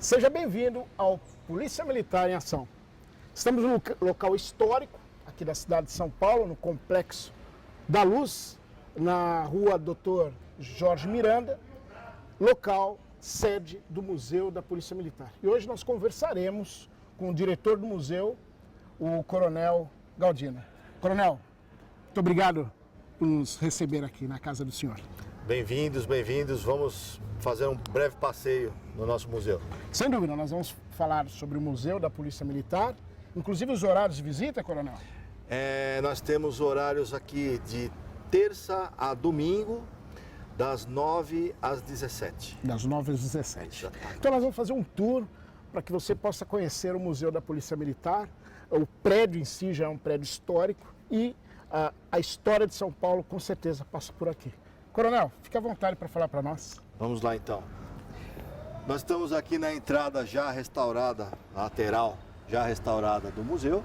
Seja bem-vindo ao Polícia Militar em Ação. Estamos no local histórico aqui da cidade de São Paulo, no Complexo da Luz, na rua Dr. Jorge Miranda, local sede do Museu da Polícia Militar. E hoje nós conversaremos com o diretor do museu, o Coronel Galdino. Coronel, muito obrigado por nos receber aqui na casa do senhor. Bem-vindos, bem-vindos. Vamos fazer um breve passeio no nosso museu. Sem dúvida, nós vamos falar sobre o Museu da Polícia Militar, inclusive os horários de visita, Coronel? Nós temos horários aqui de terça a domingo, das 9 às 17. Das 9 às 17. Exatamente. Então nós vamos fazer um tour para que você possa conhecer o Museu da Polícia Militar. O prédio em si já é um prédio histórico e a história de São Paulo com certeza passa por aqui. Coronel, fique à vontade para falar para nós. Vamos lá então. Nós estamos aqui na entrada já restaurada, lateral já restaurada do museu.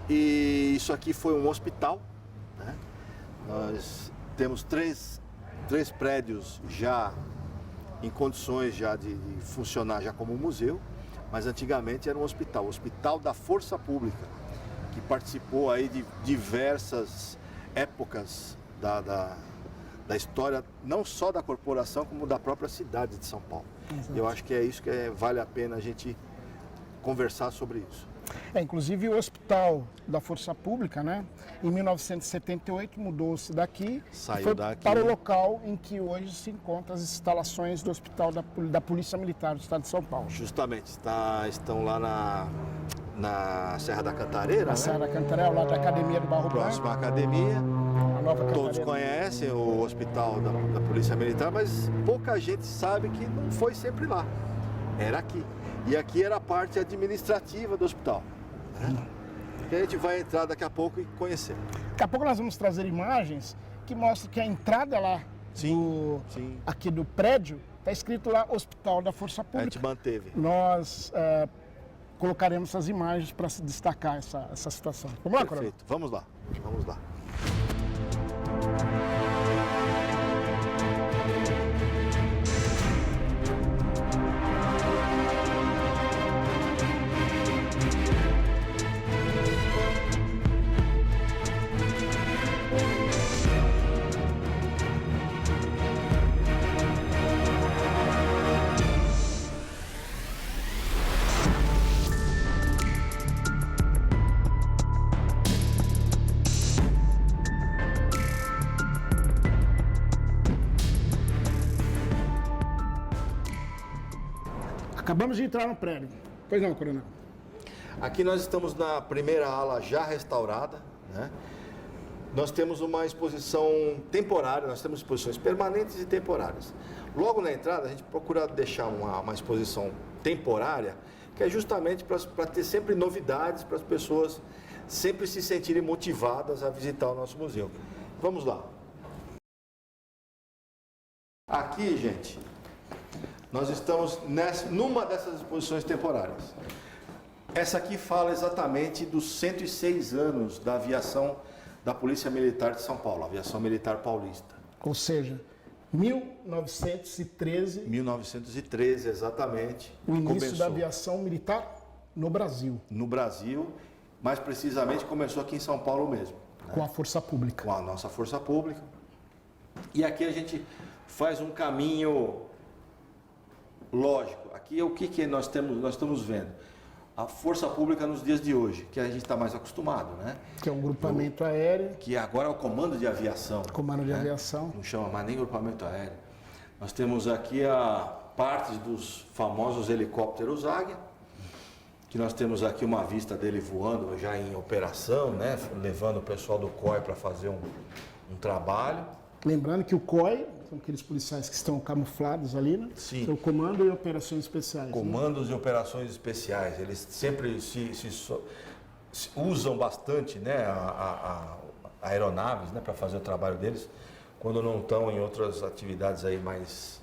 E isso aqui foi um hospital, né? Nós temos três prédios já em condições já de funcionar já como museu, mas antigamente era um hospital, o Hospital da Força Pública, que participou aí de diversas épocas da história, não só da corporação, como da própria cidade de São Paulo. Exato. Eu acho que é isso que vale a pena a gente conversar sobre isso. Inclusive o Hospital da Força Pública, né? Em 1978 mudou-se daqui, saiu daqui para o local em que hoje se encontram as instalações do Hospital da Polícia Militar do Estado de São Paulo. Justamente, estão lá na Serra da Cantareira, na Serra da Cantareira, ao lado da Academia do Barro Branco. Próxima à academia. A nova Todos conhecem o Hospital da Polícia Militar, mas pouca gente sabe que não foi sempre lá. Era aqui. E aqui era a parte administrativa do hospital, né? Que a gente vai entrar daqui a pouco e conhecer. Daqui a pouco nós vamos trazer imagens que mostram que a entrada lá aqui do prédio está escrito lá Hospital da Força Pública. A gente manteve. Nós colocaremos essas imagens para se destacar essa situação. Vamos lá, Coronel? Perfeito. Vamos lá. Vamos lá. Acabamos de entrar no prédio. Pois não, Coronel? Aqui nós estamos na primeira ala já restaurada, né? Nós temos uma exposição temporária, nós temos exposições permanentes e temporárias. Logo na entrada, a gente procura deixar uma exposição temporária, que é justamente para ter sempre novidades, para as pessoas sempre se sentirem motivadas a visitar o nosso museu. Vamos lá. Aqui, gente, nós estamos numa dessas exposições temporárias. Essa aqui fala exatamente dos 106 anos da aviação da Polícia Militar de São Paulo, aviação militar paulista. Ou seja, 1913. 1913, exatamente. O início da aviação militar no Brasil. No Brasil, mais precisamente começou aqui em São Paulo mesmo. Com a Força Pública. Com a nossa Força Pública. E aqui a gente faz um caminho lógico. Aqui é o que nós estamos vendo. A Força Pública nos dias de hoje, que a gente está mais acostumado, né? Que é um grupamento aéreo. Que agora é o Comando de Aviação. Comando de Aviação. Não chama mais nem grupamento aéreo. Nós temos aqui a parte dos famosos helicópteros Águia, que nós temos aqui uma vista dele voando já em operação, né? Levando o pessoal do COI para fazer um trabalho. Lembrando que o COI são aqueles policiais que estão camuflados ali, né? Sim. São Comando e Operações Especiais. Comandos e Operações Especiais. Eles sempre se usam bastante, né, a aeronaves, né, para fazer o trabalho deles, quando não estão em outras atividades aí mais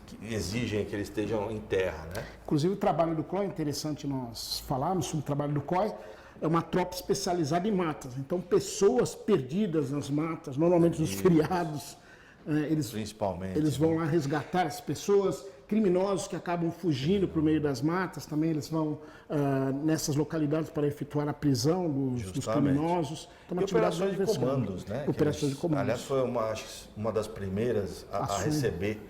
que exigem que eles estejam em terra, né? Inclusive o trabalho do COI, é interessante nós falarmos sobre o trabalho do COI, é uma tropa especializada em matas. Então, pessoas perdidas nas matas, normalmente nos feriados, eles vão lá resgatar as pessoas, criminosos que acabam fugindo para o meio das matas, também eles vão nessas localidades para efetuar a prisão dos criminosos. Então, e operações de comandos, né? Operações de comandos. Aliás, foi uma das primeiras a receber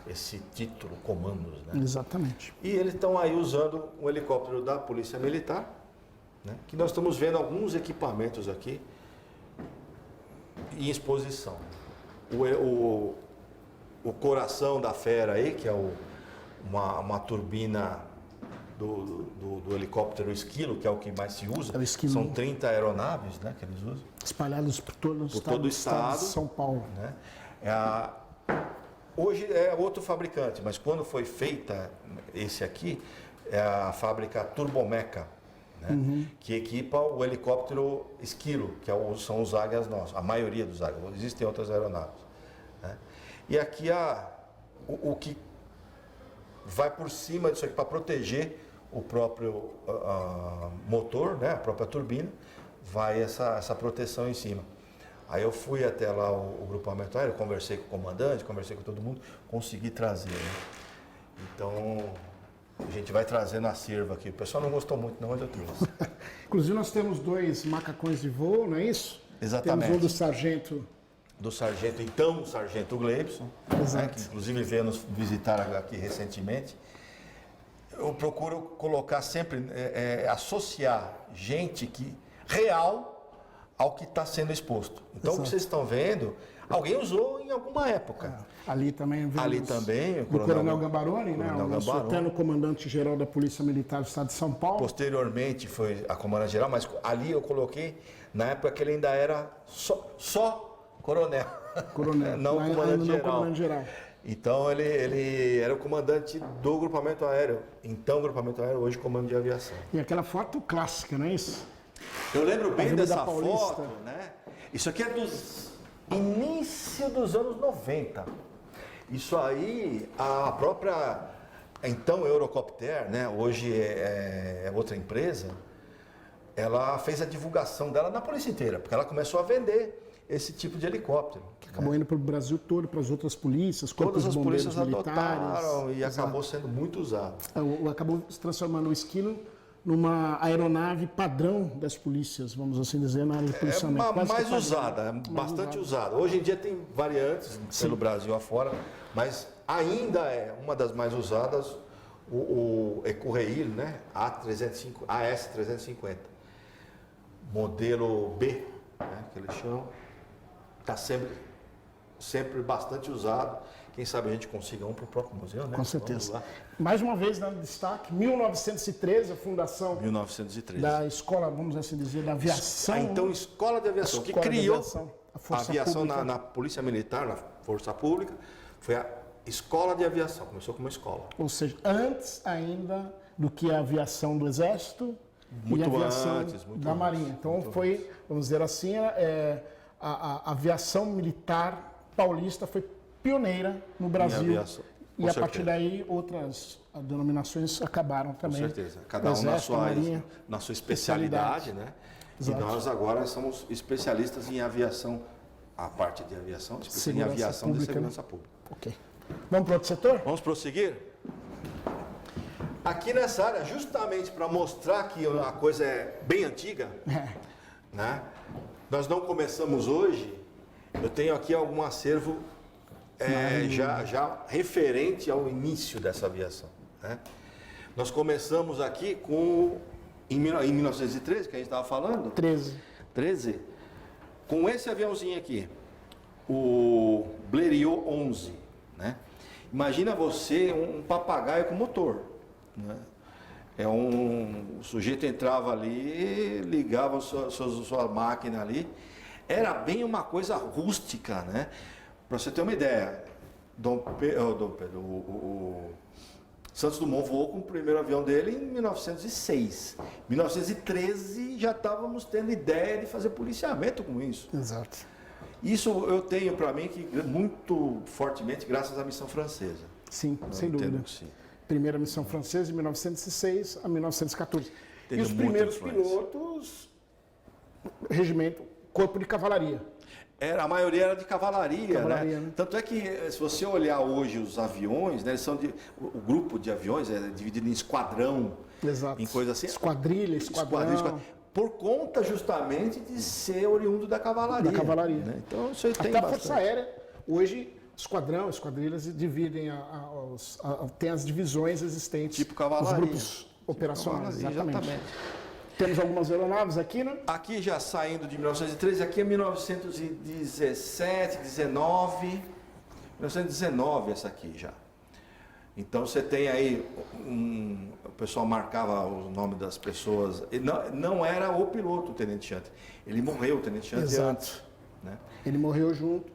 esse título, comandos, né? Exatamente. E eles estão aí usando um helicóptero da Polícia Militar, né? Que nós estamos vendo alguns equipamentos aqui em exposição. O coração da fera aí, que é uma turbina do helicóptero Esquilo, que é o que mais se usa. São 30 aeronaves, né, que eles usam. Espalhadas por todo o estado de São Paulo. Né? Hoje é outro fabricante, mas quando foi feita esse aqui, é a fábrica Turbomeca, né? Que equipa o helicóptero Esquilo, que são os Águias nossos, a maioria dos Águias. Existem outras aeronaves. Né? E aqui o que vai por cima disso aqui para proteger o próprio motor, né? A própria turbina, vai essa proteção em cima. Aí eu fui até lá o grupamento aéreo, conversei com o comandante, conversei com todo mundo, consegui trazer. Né? Então, a gente vai trazendo a serva aqui. O pessoal não gostou muito, não, mas eu trouxe. Inclusive, nós temos 2 macacões de voo, não é isso? Exatamente. Temos um do sargento. O sargento Gleibson, né, que inclusive veio nos visitar aqui recentemente. Eu procuro colocar sempre, associar gente real ao que está sendo exposto. Então, o que vocês estão vendo, alguém usou em alguma época. Ali também o Coronel Gambaroni, né? O nosso eterno comandante-geral da Polícia Militar do Estado de São Paulo. Posteriormente foi a comandante-geral, mas ali eu coloquei, na época que ele ainda era só coronel. Não comandante-geral. Então ele era o comandante do grupamento aéreo. Então o grupamento aéreo hoje comando de aviação. E aquela foto clássica, não é isso? Eu lembro bem dessa foto, né? Isso aqui é início dos anos 90. Isso aí, a própria, então, Eurocopter, né? Hoje é outra empresa, ela fez a divulgação dela na polícia inteira, porque ela começou a vender esse tipo de helicóptero. Que acabou indo para o Brasil todo, para as outras polícias, todas as polícias militares. Adotaram e acabou sendo muito usado. Acabou se transformando o Esquilo numa aeronave padrão das polícias, vamos assim dizer, na área de policiamento. Mais usada, bastante usada. Hoje em dia tem variantes pelo Brasil afora, mas ainda é uma das mais usadas, o Ecurreil, né? AS-350. Modelo B, né? Que eles chamam. Está sempre bastante usado. Quem sabe a gente consiga um para o próprio museu, né? Com certeza. Mais uma vez, dando destaque, 1913, a fundação 1913. Da escola, vamos assim dizer, da aviação. Então, escola de aviação, que criou a aviação na Polícia Militar, na Força Pública, foi a escola de aviação, começou como escola. Ou seja, antes ainda do que a aviação do Exército e a aviação da Marinha. Então, foi, vamos dizer assim, a aviação militar paulista foi pioneira no Brasil. E a partir daí outras denominações acabaram também. Com certeza. Cada um na sua especialidade, né? Exato. E nós agora somos especialistas em aviação, a parte de aviação, em aviação de segurança pública. Ok. Vamos para outro setor? Vamos prosseguir? Aqui nessa área, justamente para mostrar que a coisa é bem antiga, né? Nós não começamos hoje, eu tenho aqui algum acervo já referente ao início dessa aviação. Né? Nós começamos aqui em 1913, que a gente estava falando. 13. Com esse aviãozinho aqui, o Blériot 11. Né? Imagina você um papagaio com motor. Né? O sujeito entrava ali, ligava sua máquina ali. Era bem uma coisa rústica, né? Para você ter uma ideia, o Santos Dumont voou com o primeiro avião dele em 1906. Em 1913 já estávamos tendo ideia de fazer policiamento com isso. Exato. Isso eu tenho para mim que muito fortemente graças à missão francesa. Sim, sem dúvida. Sim. Primeira missão francesa de 1906 a 1914. E os primeiros pilotos, regimento, corpo de cavalaria. A maioria era de cavalaria, Né? Tanto é que, se você olhar hoje os aviões, né, eles são o grupo de aviões é dividido em esquadrão, Exato. em coisa assim. Esquadrilha, esquadrão. Por conta justamente de ser oriundo da cavalaria. Da cavalaria. Né? Então, isso aí tem até a bastante. Força Aérea, hoje, esquadrilhas dividem, tem as divisões existentes. Tipo cavalaria. Os grupos operacionais, exatamente. Temos algumas aeronaves aqui, né? Aqui já saindo de 1913, aqui é 1917, 19, 1919 essa aqui já. Então você tem aí, o pessoal marcava o nome das pessoas, não era o piloto, o Tenente Chantre, ele morreu, o Tenente Chantre antes. Né? Ele morreu junto,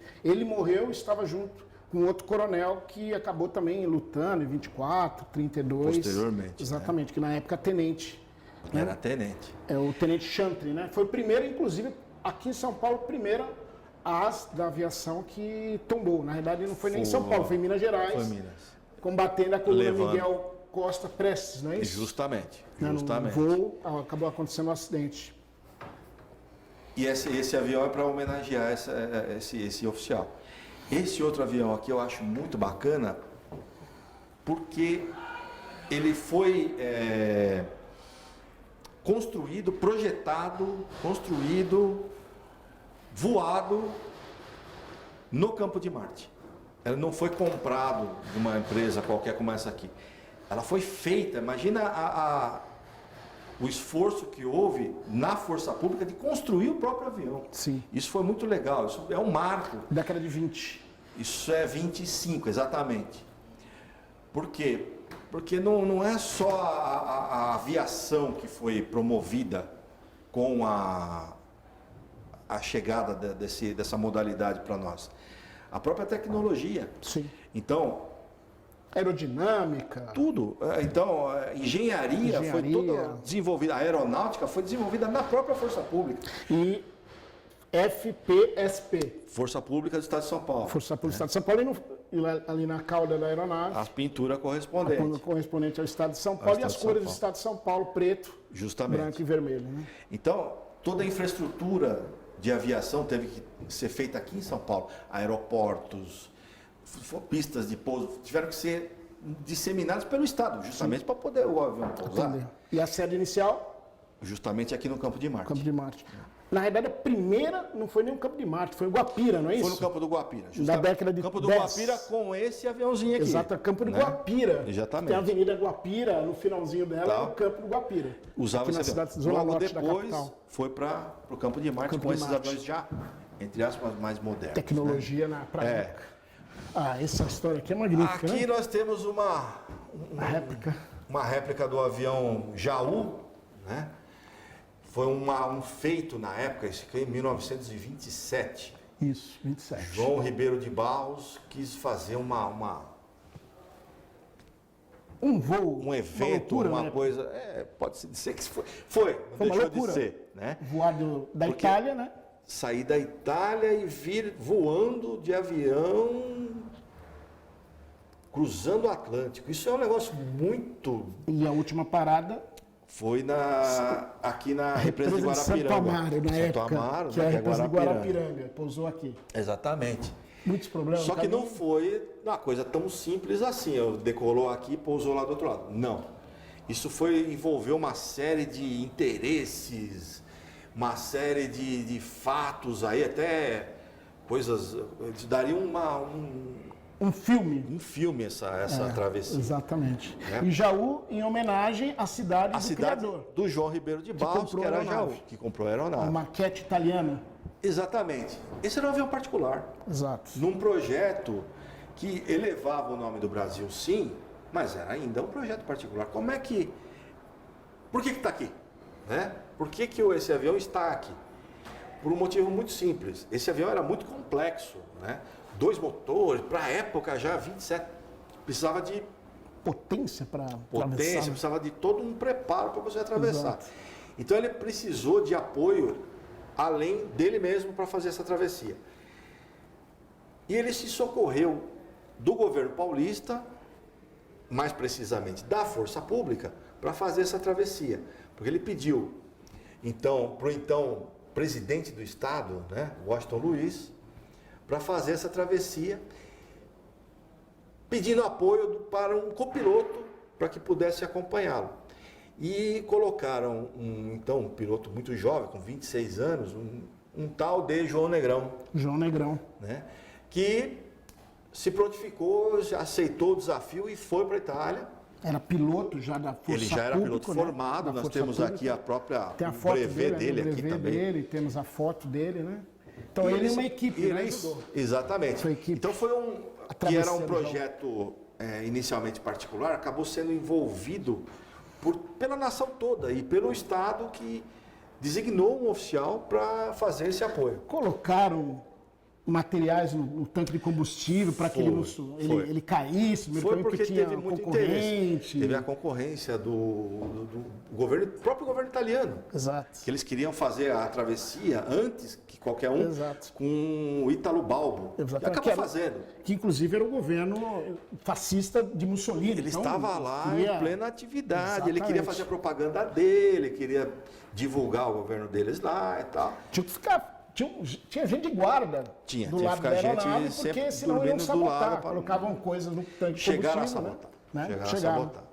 estava junto com outro coronel que acabou também lutando em 24, 32. Posteriormente. Exatamente, que na época tenente. Né? Era tenente. É o Tenente Chantre, né? Foi o primeiro, inclusive, aqui em São Paulo, primeira asa da aviação que tombou. Na verdade, não foi nem em São Paulo, foi em Minas Gerais. Foi em Minas. Combatendo a coluna Miguel Costa Prestes, não é isso? Justamente. No voo, acabou acontecendo um acidente. E esse avião é para homenagear esse oficial. Esse outro avião aqui eu acho muito bacana, porque ele foi projetado, voado no campo de Marte. Ela não foi comprado de uma empresa qualquer como essa aqui. Ela foi feita, imagina o esforço que houve na Força Pública de construir o próprio avião. Sim. Isso foi muito legal, isso é um marco. Década de 20. Isso é 25, exatamente. Por quê? Porque não é só a aviação que foi promovida com a chegada dessa modalidade para nós. A própria tecnologia. Sim. Então, aerodinâmica. Tudo. Então, engenharia foi toda desenvolvida, a aeronáutica foi desenvolvida na própria Força Pública. E FPSP. Força Pública do Estado de São Paulo. Força Pública do Estado de São Paulo e ali na cauda da aeronave. As pinturas correspondentes. Correspondente ao Estado de São Paulo e as cores do Estado de São Paulo, preto, justamente, branco e vermelho. Né? Então, toda a infraestrutura de aviação teve que ser feita aqui em São Paulo. Aeroportos, pistas de pouso, tiveram que ser disseminadas pelo Estado, justamente para poder o avião pousar. Entendi. E a sede inicial? Justamente aqui no Campo de Marte. Campo de Marte. Na realidade, a primeira não foi nem o Campo de Marte, foi o Guapira, não é isso? Foi no Campo do Guapira. Da década de Campo do 10. Guapira com esse aviãozinho aqui. Exato, Campo do Guapira. Exatamente. Tem a Avenida Guapira, no finalzinho dela, é o Campo do Guapira. Usava esse cidade, avião. Zona Logo Norte depois, da capital. foi para o Campo de Marte com esses aviões já, entre aspas, mais modernos. Tecnologia na prática. Essa história aqui é magnífica, aqui né? nós temos uma réplica do avião Jaú, né? Foi um feito na época, isso aqui em 1927. Isso, 27. João Ribeiro de Barros quis fazer um voo, um evento, uma coisa. Pode-se dizer que foi não deixou de ser. Né? Voado da Itália, né? Sair da Itália e vir voando de avião, cruzando o Atlântico. Isso é um negócio muito. E a última parada. Foi aqui na represa de Guarapiranga. Santo Amaro, na época, Amaro, que é a represa de Guarapiranga. Pousou aqui. Exatamente. Muitos problemas. Só que não foi uma coisa tão simples assim. Decolou aqui e pousou lá do outro lado. Não. Isso envolveu uma série de interesses, uma série de fatos aí, até coisas. Daria um filme. Um filme essa travessia. Exatamente. E Jaú em homenagem à cidade do criador. Do João Ribeiro de Barros, que era Jaú, que comprou a aeronave. Uma maquete italiana. Exatamente. Esse era um avião particular. Exato. Num projeto que elevava o nome do Brasil, sim, mas era ainda um projeto particular. Como é que... Por que está aqui? Né? Por que esse avião está aqui? Por um motivo muito simples. Esse avião era muito complexo, né? 2 motores, para a época já 27, precisava de potência para atravessar. Precisava de todo um preparo para você atravessar. Exato. Então ele precisou de apoio além dele mesmo para fazer essa travessia. E ele se socorreu do governo paulista, mais precisamente da Força Pública, para fazer essa travessia. Porque ele pediu para o então presidente do Estado, né, Washington Luiz, para fazer essa travessia, pedindo apoio para um copiloto para que pudesse acompanhá-lo. E colocaram um piloto muito jovem, com 26 anos, um tal de João Negrão. João Negrão. Né? Que se prontificou, já aceitou o desafio e foi para a Itália. Era piloto já da Força Pública. Ele já era piloto formado, nós temos aqui a própria brevet dele aqui também. Dele, temos a foto dele, né? Então ele é uma equipe, ele né? ajudou. Exatamente. Foi equipe. Então foi que era um projeto inicialmente particular, acabou sendo envolvido pela nação toda e pelo Estado que designou um oficial para fazer esse apoio. Colocaram materiais no tanque de combustível para que ele caísse, foi porque tinha teve muito concorrente. Interesse. Teve a concorrência do governo, do próprio governo italiano. Exato. Que eles queriam fazer a travessia antes que qualquer um, Exato. com o Ítalo Balbo. Exato. E acabou fazendo. Que inclusive era o governo fascista de Mussolini. Ele estava lá em plena atividade, Exatamente. ele queria fazer a propaganda dele, queria divulgar o governo deles lá e tal. Tinha que ficar. Tinha gente de guarda do lado da aeronave, porque senão iam sabotar. Colocavam coisas no tanque de chegaram combustível. Chegaram a sabotar.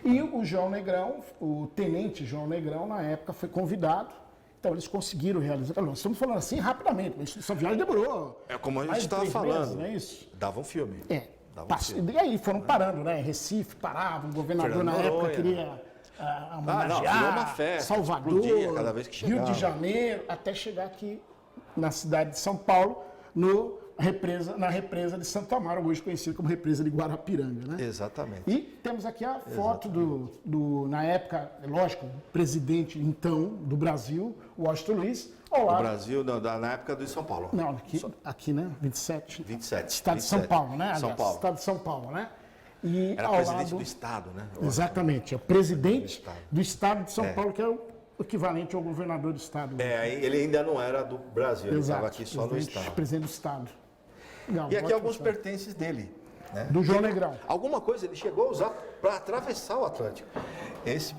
E o João Negrão, o tenente João Negrão, na época foi convidado. Então eles conseguiram realizar. Nós estamos falando assim rapidamente, mas essa viagem demorou. É como a gente estava falando. Meses, não é isso? Dava um filme. E aí foram parando, né? Recife parava, o governador Fernando na época Noronha, queria homenagear, virou uma festa, Salvador, cada vez que chegava. Rio de Janeiro, até chegar aqui na cidade de São Paulo, na represa de Santo Amaro, hoje conhecida como represa de Guarapiranga, né? Exatamente. E temos aqui a foto na época, lógico, presidente então do Brasil, Washington Luiz, ao lado. Do Brasil, não, na época do São Paulo. Não, aqui, né? 27. 27. Estado de São Paulo, né? São Paulo. Estado de São Paulo, né? E era presidente do Estado, né? Exatamente, é o presidente do Estado de São Paulo, que é o equivalente ao governador do Estado. Ele ainda não era do Brasil, ele estava aqui só no Estado. Presidente do Estado. Legal, e aqui alguns pertences dele. Né? Do João Negrão. Alguma coisa ele chegou a usar para atravessar o Atlântico. Esse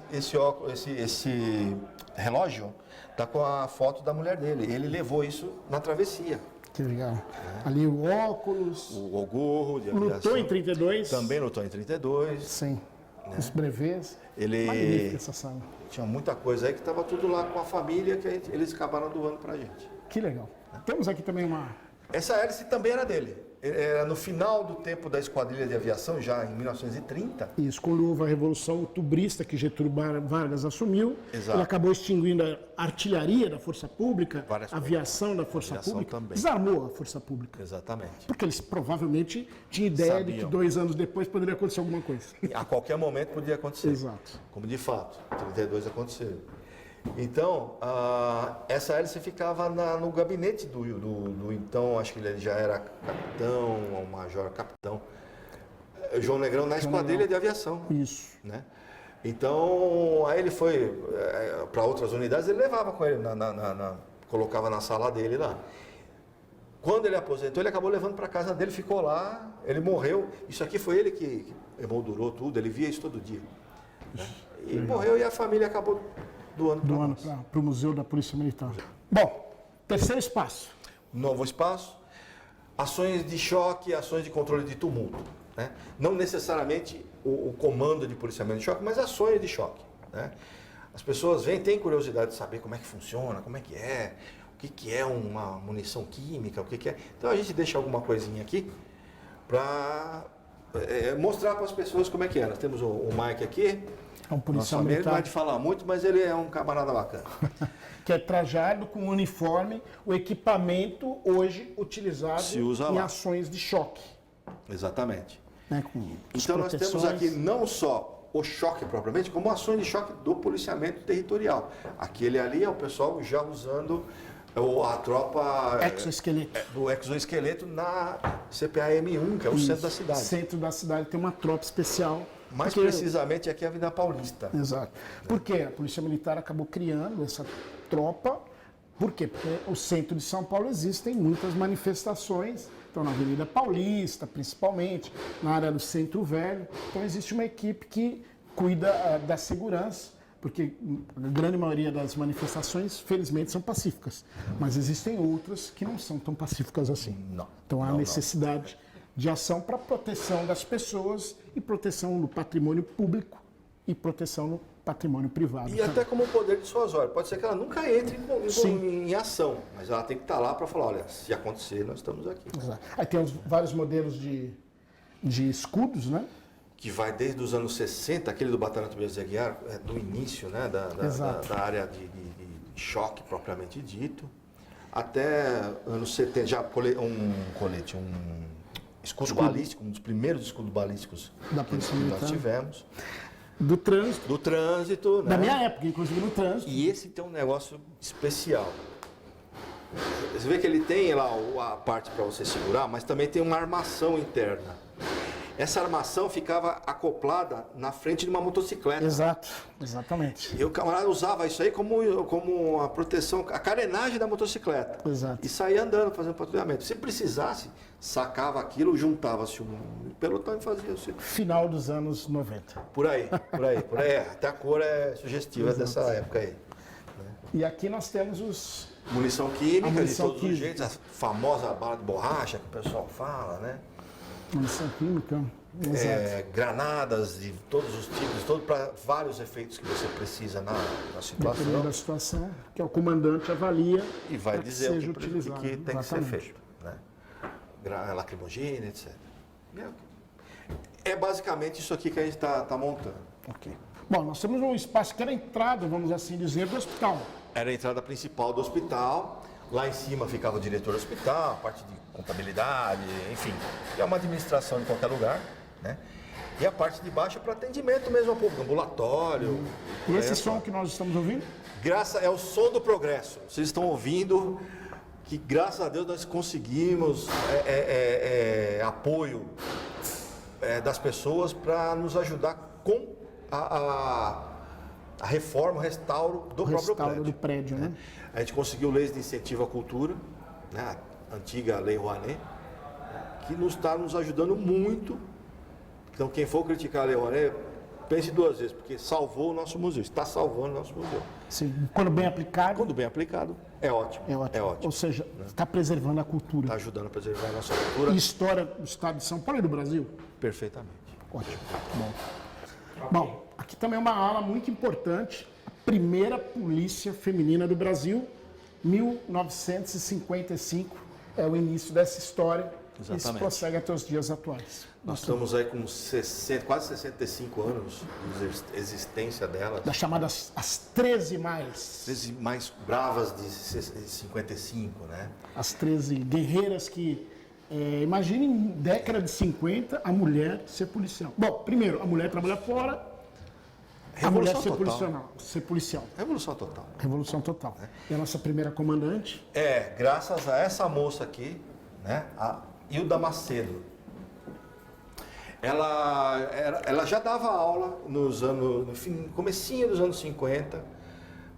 relógio está com a foto da mulher dele. Ele levou isso na travessia. Que legal. Ali o óculos. O gorro de aviação. Lutou em 32. Também lutou em 32. Sim. Né? Os brevês. Ele magnífica essa sala. Tinha muita coisa aí que estava tudo lá com a família que eles acabaram doando pra gente. Que legal. Temos aqui também uma... Essa hélice também era dele. Era no final do tempo da Esquadrilha de Aviação, já em 1930. Isso, quando houve a Revolução Outubrista que Getúlio Vargas assumiu, Exato. Ele acabou extinguindo a artilharia da Força Pública, Várias a aviação da Força Pública, também. Desarmou a Força Pública. Exatamente. Porque eles provavelmente tinham ideia de que 2 anos depois poderia acontecer alguma coisa. A qualquer momento podia acontecer. Exato. Como de fato, 32 aconteceu. Então, essa hélice ficava no gabinete do então, acho que ele já era capitão, ou major capitão, João Negrão, na Esquadrilha de Aviação. Isso. Né? Então, aí ele foi para outras unidades, ele levava com ele, colocava na sala dele lá. Quando ele aposentou, ele acabou levando para casa dele, ficou lá, ele morreu. Isso aqui foi ele que emoldurou tudo, ele via isso todo dia. Né? E morreu e a família acabou doando para o Museu da Polícia Militar. Bom, terceiro espaço. Novo espaço, ações de choque, ações de controle de tumulto. Né? Não necessariamente o comando de policiamento de choque, mas ações de choque. Né? As pessoas têm curiosidade de saber como é que funciona, como é que é, o que é uma munição química, o que é. Então a gente deixa alguma coisinha aqui para mostrar para as pessoas como é que é. Nós temos o Mike aqui. É um policial militar. Ele não vai te falar muito, mas ele é um camarada bacana. Que é trajado com uniforme, o equipamento hoje utilizado em ações de choque. Exatamente. Né, então nós temos aqui não só o choque propriamente, como ações de choque do policiamento territorial. Aquele ali é o pessoal já usando a tropa do exoesqueleto na CPAM-1, que é o centro da cidade. No centro da cidade tem uma tropa especial. Mais precisamente aqui é a Avenida Paulista. Exato. Porque a Polícia Militar acabou criando essa tropa. Por quê? Porque no centro de São Paulo existem muitas manifestações. Então, na Avenida Paulista, principalmente, na área do Centro Velho. Então, existe uma equipe que cuida da segurança porque a grande maioria das manifestações, felizmente, são pacíficas. Mas existem outras que não são tão pacíficas assim. Não. Então há Não. necessidade de ação para proteção das pessoas e proteção do patrimônio público e proteção do patrimônio privado. E até como poder dissuasório. Pode ser que ela nunca entre em ação, mas ela tem que estar lá para falar, olha, se acontecer, nós estamos aqui. Exato. Aí tem vários modelos de escudos, né? Que vai desde os anos 60, aquele do Batalhão Tobias de Aguiar, do início, né, da área de choque propriamente dito, até anos 70, já um escudo balístico, um dos primeiros escudos balísticos Da Polícia que Militar. nós tivemos. Do trânsito. Do trânsito, né? Da minha época, inclusive no trânsito. E esse tem um negócio especial. Você vê que ele tem lá a parte para você segurar, mas também tem uma armação interna. Essa armação ficava acoplada na frente de uma motocicleta. Exato, exatamente. E o camarada usava isso aí como a proteção, a carenagem da motocicleta. Exato. E saía andando, fazendo patrulhamento. Se precisasse, sacava aquilo, juntava-se um pelotão e fazia o seu. Final dos anos 90. Por aí. Até a cor é sugestiva dessa época aí. E aqui nós temos os... Munição química, munição de todos os jeitos, a famosa bala de borracha que o pessoal fala, né? Munição química. Exato. Granadas de todos os tipos, para vários efeitos que você precisa na situação. Dependendo da situação, que é o comandante avalia E vai para que dizer seja o que utilizado. tem que ser Exatamente. feito. Né? Lacrimogênea, etc. É basicamente isso aqui que a gente está montando. Ok. Bom, nós temos um espaço que era a entrada, vamos assim dizer, do hospital. Era a entrada principal do hospital. Lá em cima ficava o diretor do hospital, a parte de contabilidade, enfim. É uma administração de qualquer lugar, né? E a parte de baixo é para atendimento mesmo ao público, ambulatório. E esse som que nós estamos ouvindo? É o som do progresso. Vocês estão ouvindo que, graças a Deus, nós conseguimos apoio das pessoas para nos ajudar com a reforma, o restauro do próprio prédio. Do prédio, né? A gente conseguiu leis de incentivo à cultura, né? A antiga Lei Rouanet, que está nos ajudando muito. Então, quem for criticar a Lei Rouanet, pense duas vezes, porque salvou o nosso museu, está salvando o nosso museu. Sim, quando bem aplicado. Quando bem aplicado, é ótimo. É ótimo. É ótimo. Ou seja, está preservando a cultura. Está ajudando a preservar a nossa cultura. E história do estado de São Paulo e do Brasil? Perfeitamente. Ótimo. Bom, aqui também é uma ala muito importante. A primeira polícia feminina do Brasil, 1955, é o início dessa história. Exatamente. Isso prossegue até os dias atuais. Nós estamos aí com quase 65 anos de existência dela. Das chamadas as 13 mais. 13 mais bravas de 55, né? As 13 guerreiras que... imagine em década de 50 a mulher ser policial. Bom, primeiro, a mulher trabalha fora, a mulher ser policial. Revolução total. Revolução total. E a nossa primeira comandante? Graças a essa moça aqui, né? A Hilda Macedo. Ela já dava aula no comecinho dos anos 50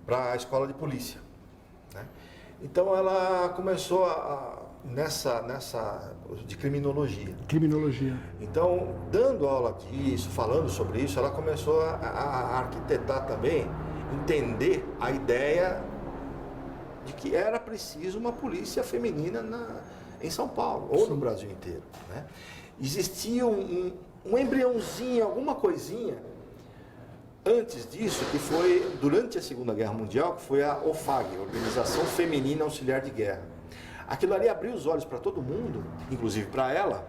para a escola de polícia, né? Então ela começou de criminologia. Criminologia. Então, dando aula disso, falando sobre isso, ela começou a arquitetar também, entender a ideia de que era preciso uma polícia feminina em São Paulo, ou no Brasil inteiro, né? Existia um embriãozinho, alguma coisinha, antes disso, que foi durante a Segunda Guerra Mundial, que foi a OFAG, Organização Feminina Auxiliar de Guerra. Aquilo ali abriu os olhos para todo mundo, inclusive para ela,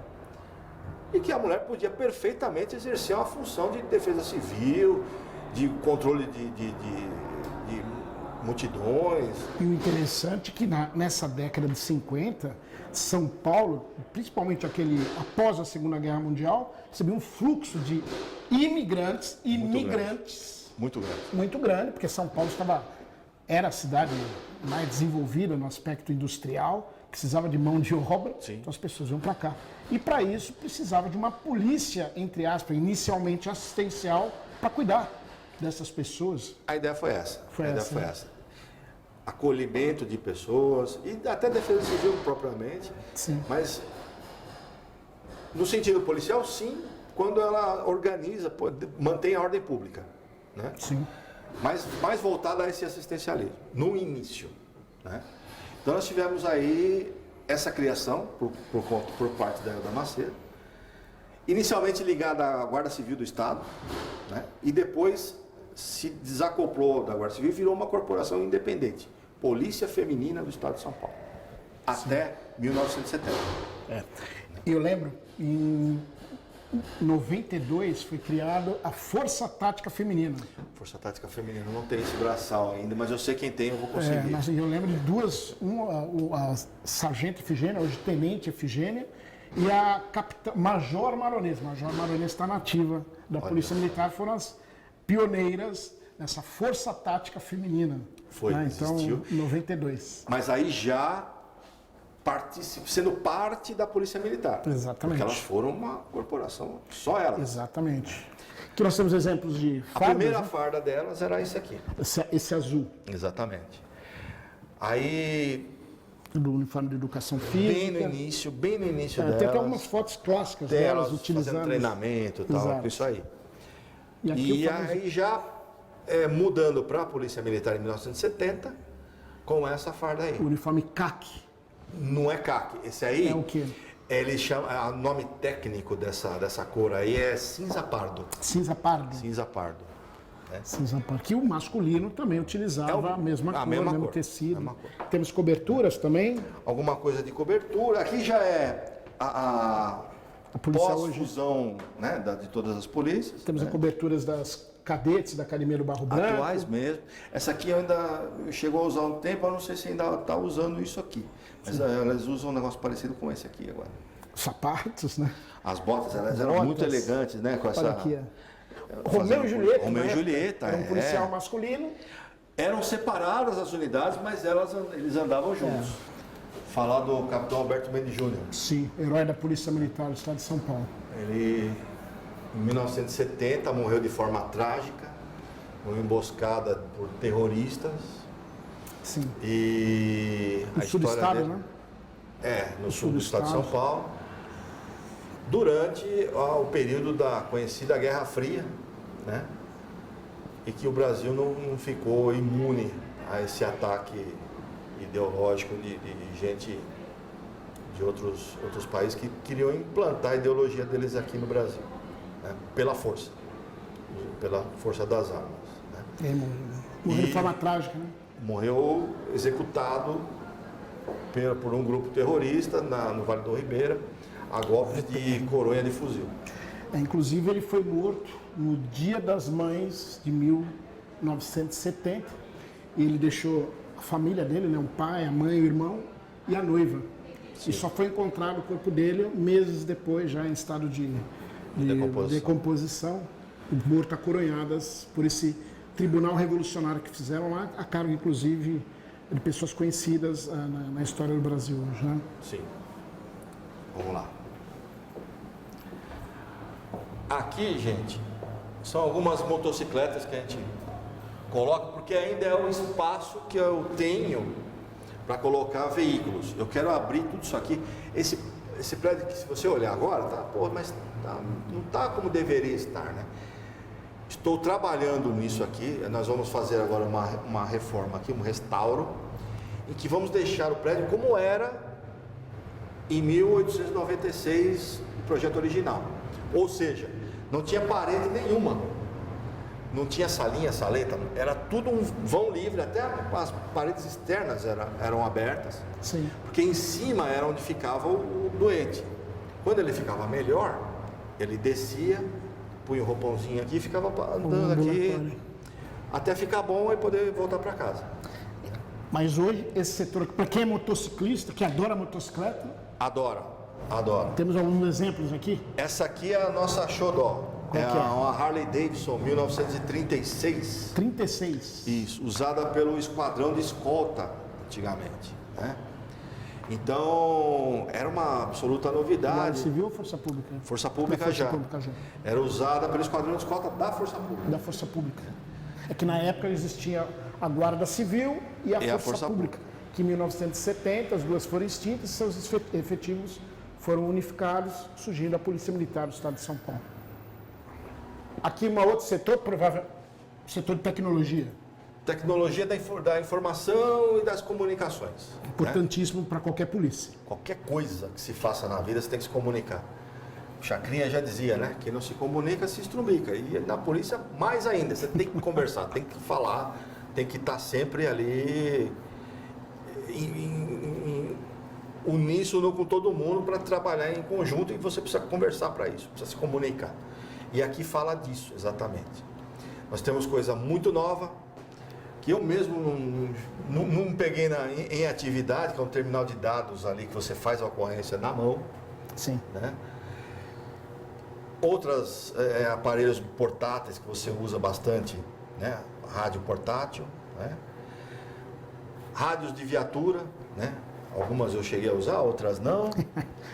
e que a mulher podia perfeitamente exercer uma função de defesa civil, de controle de multidões. E o interessante é que nessa década de 50, São Paulo, principalmente após a Segunda Guerra Mundial, recebia um fluxo de imigrantes e migrantes muito grande. Muito grande, porque São Paulo era a cidade mais desenvolvida no aspecto industrial, precisava de mão de obra, Sim. Então as pessoas iam para cá. E para isso precisava de uma polícia, entre aspas, inicialmente assistencial, para cuidar dessas pessoas. A ideia foi essa. Foi essa. Acolhimento de pessoas e até defesa civil propriamente. Sim. Mas no sentido policial, sim, quando ela organiza, mantém a ordem pública, né? Sim. mais voltada a esse assistencialismo, no início, né? Então nós tivemos aí essa criação por parte da Macedo, inicialmente ligada à Guarda Civil do Estado, né? E depois se desacoplou da Guarda Civil e virou uma corporação independente, Polícia Feminina do Estado de São Paulo, até 1970. Eu lembro, em 92 foi criada a Força Tática Feminina. Força Tática Feminina, não tem esse braçal ainda, mas eu sei quem tem, eu vou conseguir. Mas eu lembro de duas, a Sargento Efigênia, hoje Tenente Efigênia, e a Major Maronês. Major Maronês está nativa da Polícia Militar, foram as pioneiras nessa Força Tática Feminina. Foi, então, existiu. 92. Mas aí já sendo parte da Polícia Militar. Exatamente. Porque elas foram uma corporação, só elas. Exatamente. Aqui nós temos exemplos de fardas. A primeira farda delas era esse aqui. Esse azul. Exatamente. Aí, do uniforme de educação física. bem no início delas. Tem até algumas fotos clássicas delas utilizando. Fazendo treinamento e tal, Exato. com isso aí. E aí já mudando para a Polícia Militar em 1970, com essa farda aí. O uniforme CAC. Não é CAC, esse aí É o quê? Ele chama, o nome técnico dessa cor aí é cinza pardo. Cinza pardo. Cinza pardo. Cinza pardo. Que o masculino também utilizava a mesma cor, o mesmo cor, tecido. mesma cor. Temos coberturas também. Alguma coisa de cobertura. Aqui já é a polícia pós-fusão, né, de todas as polícias. Temos as coberturas das cadetes da Academia do Barro Branco. Atuais mesmo. Essa aqui ainda chegou a usar um tempo, eu não sei se ainda está usando isso aqui. Mas elas usam um negócio parecido com esse aqui agora. Sapatos, né? As botas, elas eram muito elegantes, né? Com essa... Olha aqui, Romeu e Julieta. Romeu e Julieta, era um policial masculino. Eram separadas as unidades, mas eles andavam juntos. Falar do Capitão Alberto Mendes Júnior. Sim, herói da Polícia Militar do Estado de São Paulo. Ele, em 1970, morreu de forma trágica, uma emboscada por terroristas. Sim. E no sul do estado, dele, né? No sul do estado de São Paulo. Durante o período da conhecida Guerra Fria, né? E que o Brasil não ficou imune a esse ataque ideológico de gente de outros países que queriam implantar a ideologia deles aqui no Brasil, né? Pela força das armas. Né? Morreu de forma trágica, né? Morreu executado por um grupo terrorista no Vale do Ribeira, a golpes de coronha de fuzil. Inclusive ele foi morto no Dia das Mães de 1970. E ele deixou a família dele, né, o pai, a mãe, o irmão e a noiva. Sim. E só foi encontrado o corpo dele meses depois, já em estado de decomposição, morto a coronhadas por esse tribunal revolucionário que fizeram lá, a cargo inclusive de pessoas conhecidas na história do Brasil hoje, né? Sim. Vamos lá. Aqui, gente, são algumas motocicletas que a gente coloca, porque ainda é o espaço que eu tenho para colocar veículos. Eu quero abrir tudo isso aqui. Esse prédio que, se você olhar agora, mas não está como deveria estar, né? Estou trabalhando nisso aqui. Nós vamos fazer agora uma reforma aqui, um restauro, em que vamos deixar o prédio como era em 1896, o projeto original. Ou seja, não tinha parede nenhuma, não tinha salinha, saleta, era tudo um vão livre, até as paredes externas eram abertas. Sim. Porque em cima era onde ficava o doente. Quando ele ficava melhor, ele descia, punha o roupãozinho aqui e ficava andando aqui até ficar bom e poder voltar para casa. Mas hoje, esse setor, para quem é motociclista, que adora motocicleta... Adora. Temos alguns exemplos aqui? Essa aqui é a nossa xodó. Qual que é? Uma Harley Davidson, 1936. 36? Isso, usada pelo esquadrão de escolta, antigamente, né? Então, era uma absoluta novidade. Guarda Civil ou Força Pública? Força Pública já. Era usada pelo esquadrão de escolta da Força Pública. Da Força Pública. É que na época existia a Guarda Civil e a Força Pública. Que em 1970 as duas foram extintas e seus efetivos foram unificados, surgindo a Polícia Militar do Estado de São Paulo. Aqui um outro setor, Setor de tecnologia. Tecnologia da informação e das comunicações. Importantíssimo para qualquer polícia. Qualquer coisa que se faça na vida, você tem que se comunicar. O Chacrinha já dizia, né? Quem não se comunica, se estrumica. E na polícia, mais ainda. Você tem que conversar, tem que falar, tem que estar sempre ali em uníssono com todo mundo para trabalhar em conjunto, e você precisa conversar para isso, precisa se comunicar. E aqui fala disso, exatamente. Nós temos coisa muito nova, que eu mesmo não peguei em atividade, que é um terminal de dados ali que você faz a ocorrência na mão. Sim. Né? Outros aparelhos portáteis que você usa bastante, né? Rádio portátil, né? Rádios de viatura, né? Algumas eu cheguei a usar, outras não.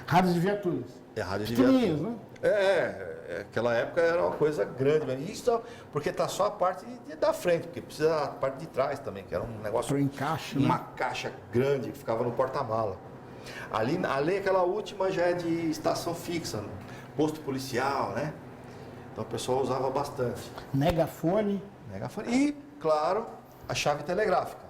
Rádios de viaturas. Rádio de Pequenininhos, viatura. né? Aquela época era uma coisa grande, mas isso porque tá só a parte da frente, porque precisa a parte de trás também, que era um negócio, Pro encaixe, uma né? caixa grande que ficava no porta-mala. Ali aquela última já é de estação fixa, posto policial, né? Então o pessoal usava bastante. Megafone. E, claro, a chave telegráfica.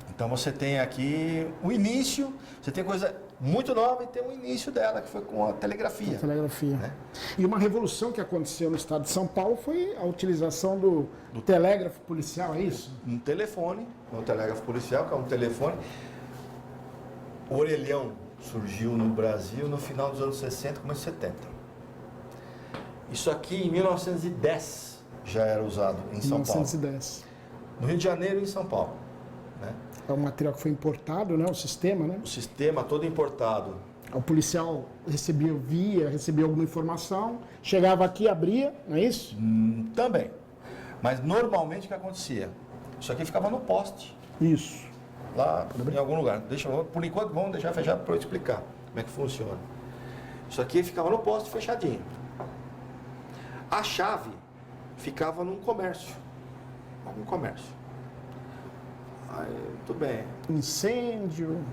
Então você tem aqui o início, você tem coisa muito nova e tem o início dela, que foi com a telegrafia. Telegrafia. Né? E uma revolução que aconteceu no estado de São Paulo foi a utilização do telégrafo policial, é isso? Um telefone, um telégrafo policial, que é um telefone. O orelhão surgiu no Brasil no final dos anos 60, começo dos 70. Isso aqui em 1910 já era usado em São 1910. Paulo. No Rio de Janeiro e em São Paulo. Né? É um material que foi importado, né? O sistema, né? O sistema todo importado. O policial recebia alguma informação, chegava aqui, abria, não é isso? Também. Mas normalmente o que acontecia? Isso aqui ficava no poste. Isso. Lá em algum lugar. Por enquanto vamos deixar fechado para eu explicar como é que funciona. Isso aqui ficava no poste fechadinho. A chave ficava num comércio. Algum comércio. Aí, tudo bem. Incêndio.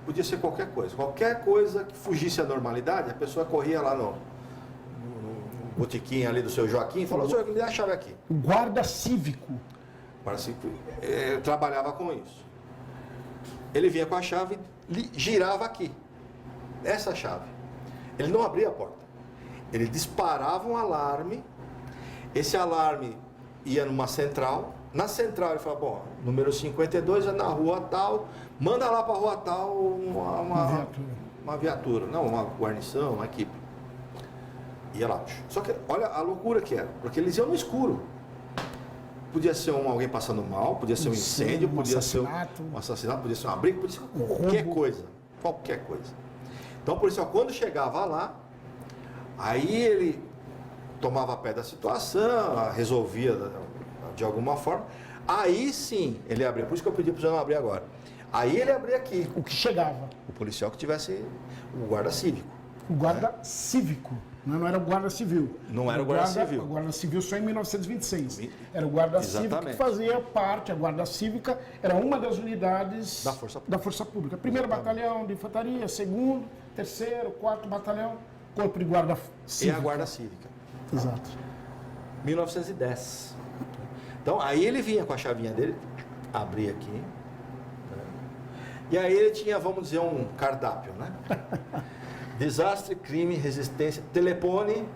Podia ser qualquer coisa. Qualquer coisa que fugisse à normalidade, a pessoa corria lá no botequim ali do seu Joaquim e falou: senhor, me dá a chave aqui. Guarda cívico. Eu trabalhava com isso. Ele vinha com a chave, girava aqui. Essa chave. Ele não abria a porta. Ele disparava um alarme. Esse alarme ia numa central. Na central ele falava: bom, número 52 é na rua tal. Manda lá para a rua tal uma viatura. Não, uma guarnição, uma equipe. Ia lá. Só que olha a loucura que era. Porque eles iam no escuro. Podia ser alguém passando mal, podia ser um incêndio, podia ser um assassinato, podia ser uma briga, podia ser qualquer coisa. Qualquer coisa. Então, por isso, quando chegava lá, aí ele tomava pé da situação, resolvia de alguma forma, aí sim ele abria. Por isso que eu pedi para o senhor abrir agora. Aí ele abria aqui. O que chegava? O policial que tivesse o guarda cívico. O guarda cívico. Não era o guarda civil. Não era o guarda civil. O guarda civil só em 1926. Era o guarda cívico que fazia parte, a guarda cívica era uma das unidades da Força Pública. Primeiro batalhão de infantaria, segundo, terceiro, quarto batalhão, corpo de guarda cívica. E a guarda cívica. Exato. 1910. Então, aí ele vinha com a chavinha dele, abria aqui, né? E aí ele tinha, vamos dizer, um cardápio, né? Desastre, crime, resistência, telefone,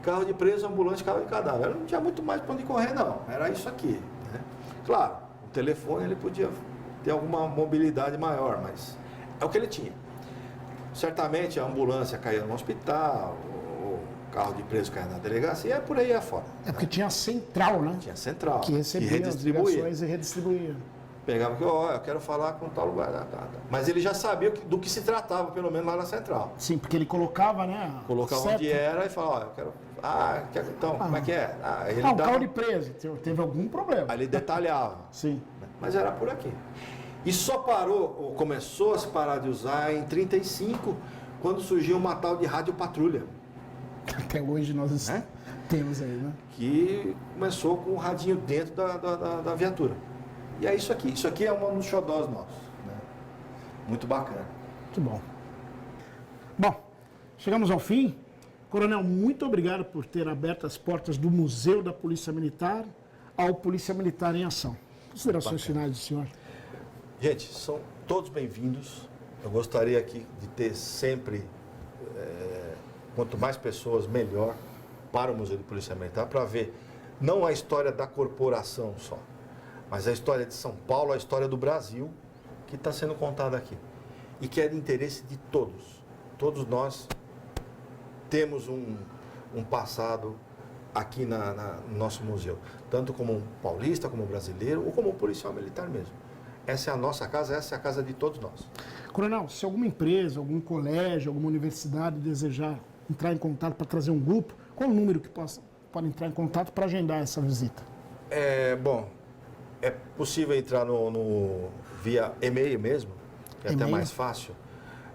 carro de preso, ambulante, carro de cadáver. Não tinha muito mais para onde correr, não. Era isso aqui. Né? Claro, o telefone ele podia ter alguma mobilidade maior, mas é o que ele tinha. Certamente a ambulância caía no hospital, o carro de preso caía na delegacia, e por aí afora. É porque tinha a central, né? Tinha a central. Que recebia as ligações e redistribuía. Pegava que, eu quero falar com tal lugar. Mas ele já sabia do que se tratava, pelo menos lá na central. Sim, porque ele colocava, né? Colocava onde era e falava, eu quero. Então, como é que é? O carro de preso, teve algum problema. Aí ele detalhava. Sim. Mas era por aqui. E só começou a se parar de usar em 1935, quando surgiu uma tal de rádio patrulha. Até hoje nós temos aí, né? Que começou com o radinho dentro da viatura. E é isso aqui. Isso aqui é um dos xodós nossos. Né? Muito bacana. Muito bom. Bom, chegamos ao fim. Coronel, muito obrigado por ter aberto as portas do Museu da Polícia Militar ao Polícia Militar em Ação. Considerações finais do senhor. Gente, são todos bem-vindos. Eu gostaria aqui de ter sempre, quanto mais pessoas, melhor, para o Museu de Polícia Militar, para ver não a história da corporação só, mas a história de São Paulo, a história do Brasil, que está sendo contada aqui. E que é de interesse de todos. Todos nós temos um passado aqui no nosso museu, tanto como paulista, como brasileiro, ou como policial militar mesmo. Essa é a nossa casa, essa é a casa de todos nós. Coronel, se alguma empresa, algum colégio, alguma universidade desejar entrar em contato para trazer um grupo, qual o número que pode entrar em contato para agendar essa visita? Bom, é possível entrar via e-mail mesmo, que é até mais fácil.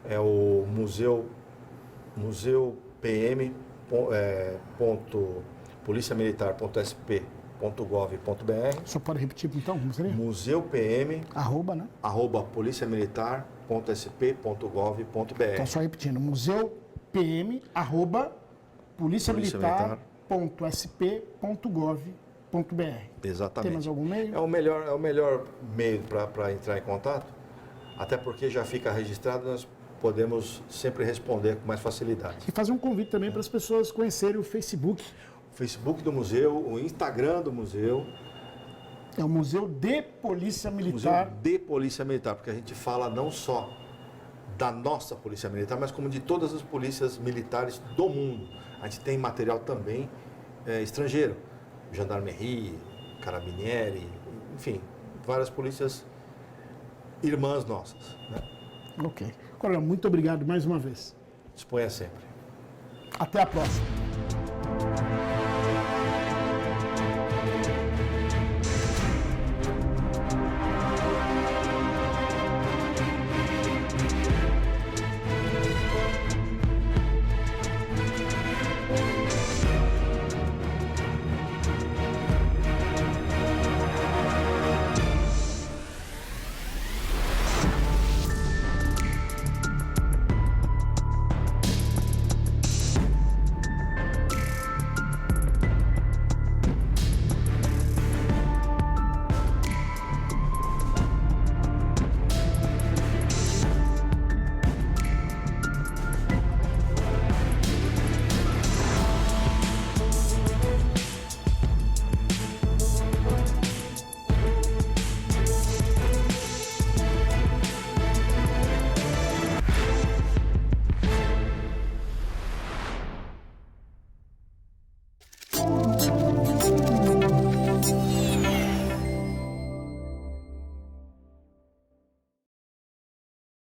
É o museupm.policiamilitar.sp.gov.br. Só pode repetir então? museupm, @ né? @policiamilitar.sp.gov.br. Então, só repetindo, museupm, @policiamilitar.sp.gov.br. Exatamente. Tem mais algum meio? É o melhor meio para entrar em contato, até porque já fica registrado, nós podemos sempre responder com mais facilidade. E fazer um convite também para as pessoas conhecerem o Facebook. O Facebook do museu, o Instagram do museu. É o Museu de Polícia Militar. Museu de Polícia Militar, porque a gente fala não só da nossa Polícia Militar, mas como de todas as polícias militares do mundo. A gente tem material também estrangeiro, Gendarmerie, Carabinieri, enfim, várias polícias irmãs nossas. Né? Ok. Coronel, muito obrigado mais uma vez. Disponha sempre. Até a próxima.